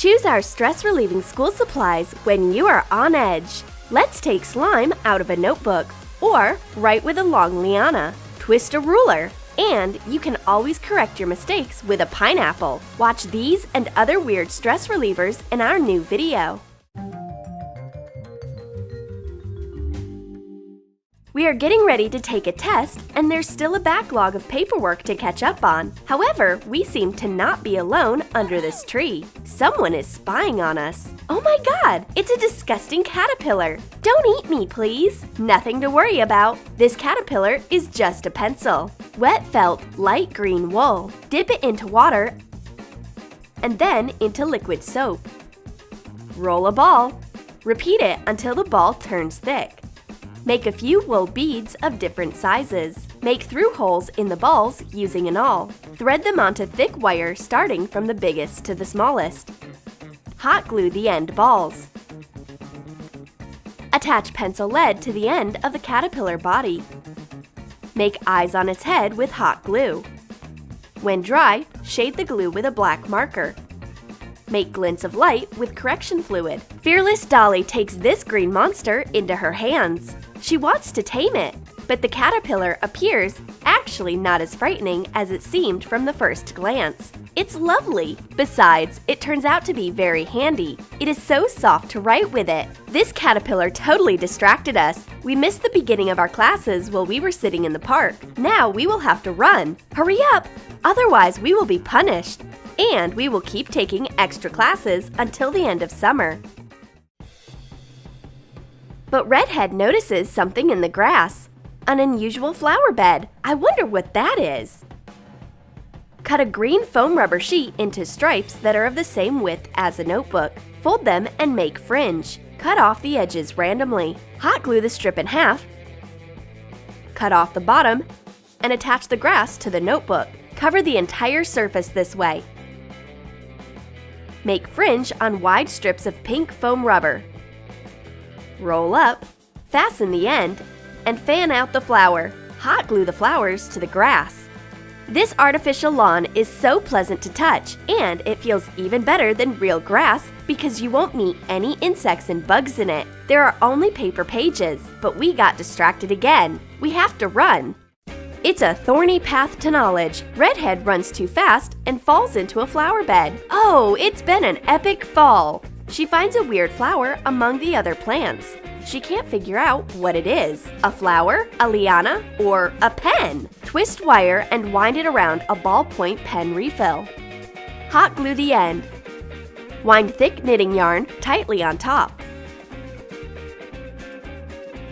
Choose our stress-relieving school supplies when you are on edge. Let's take slime out of a notebook, or write with a long liana. Twist a ruler, and you can always correct your mistakes with a pineapple. Watch these and other weird stress relievers in our new video. We are getting ready to take a test, and there's still a backlog of paperwork to catch up on. However, we seem to not be alone under this tree. Someone is spying on us. Oh my God, it's a disgusting caterpillar. Don't eat me, please. Nothing to worry about. This caterpillar is just a pencil. Wet felt, light green wool. Dip it into water and then into liquid soap. Roll a ball. Repeat it until the ball turns thick. Make a few wool beads of different sizes. Make through holes in the balls using an awl. Thread them onto thick wire starting from the biggest to the smallest. Hot glue the end balls. Attach pencil lead to the end of the caterpillar body. Make eyes on its head with hot glue. When dry, shade the glue with a black marker. Make glints of light with correction fluid. Fearless Dolly takes this green monster into her hands. She wants to tame it, but the caterpillar appears actually not as frightening as it seemed from the first glance. It's lovely. Besides, it turns out to be very handy. It is so soft to write with it. This caterpillar totally distracted us. We missed the beginning of our classes while we were sitting in the park. Now we will have to run. Hurry up! Otherwise, we will be punished. And we will keep taking extra classes until the end of summer. But Redhead notices something in the grass. An unusual flower bed. I wonder what that is. Cut a green foam rubber sheet into stripes that are of the same width as a notebook. Fold them and make fringe. Cut off the edges randomly. Hot glue the strip in half. Cut off the bottom and attach the grass to the notebook. Cover the entire surface this way. Make fringe on wide strips of pink foam rubber. Roll up, fasten the end, and fan out the flower. Hot glue the flowers to the grass. This artificial lawn is so pleasant to touch, and it feels even better than real grass because you won't meet any insects and bugs in it. There are only paper pages, but we got distracted again. We have to run. It's a thorny path to knowledge. Redhead runs too fast and falls into a flower bed. Oh, it's been an epic fall. She finds a weird flower among the other plants. She can't figure out what it is. A flower, a liana, or a pen. Twist wire and wind it around a ballpoint pen refill. Hot glue the end. Wind thick knitting yarn tightly on top.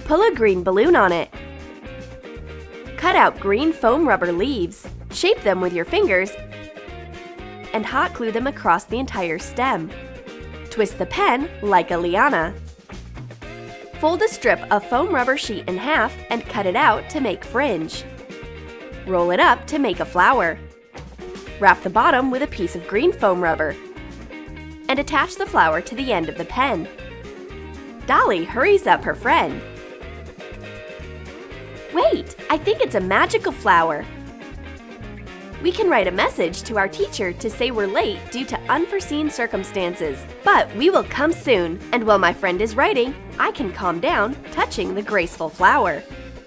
Pull a green balloon on it. Cut out green foam rubber leaves. Shape them with your fingers and hot glue them across the entire stem. Twist the pen like a liana. Fold a strip of foam rubber sheet in half and cut it out to make fringe. Roll it up to make a flower. Wrap the bottom with a piece of green foam rubber and attach the flower to the end of the pen. Dolly hurries up her friend. Wait, I think it's a magical flower. We can write a message to our teacher to say we're late due to unforeseen circumstances. But we will come soon, and while my friend is writing, I can calm down, touching the graceful flower.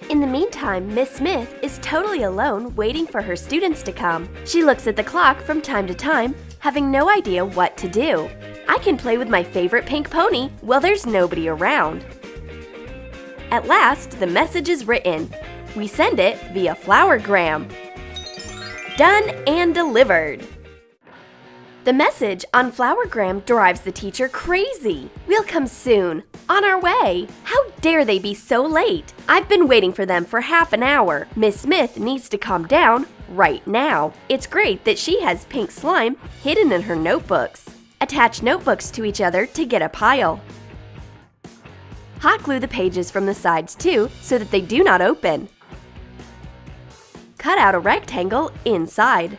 In the meantime, Miss Smith is totally alone waiting for her students to come. She looks at the clock from time to time, having no idea what to do. I can play with my favorite pink pony while there's nobody around. At last, the message is written. We send it via flowergram. Done and delivered. The message on flowergram drives the teacher crazy. We'll come soon. On our way. How dare they be so late? I've been waiting for them for half an hour. Miss Smith needs to calm down right now. It's great that she has pink slime hidden in her notebooks. Attach notebooks to each other to get a pile. Hot glue the pages from the sides too so that they do not open. Cut out a rectangle inside.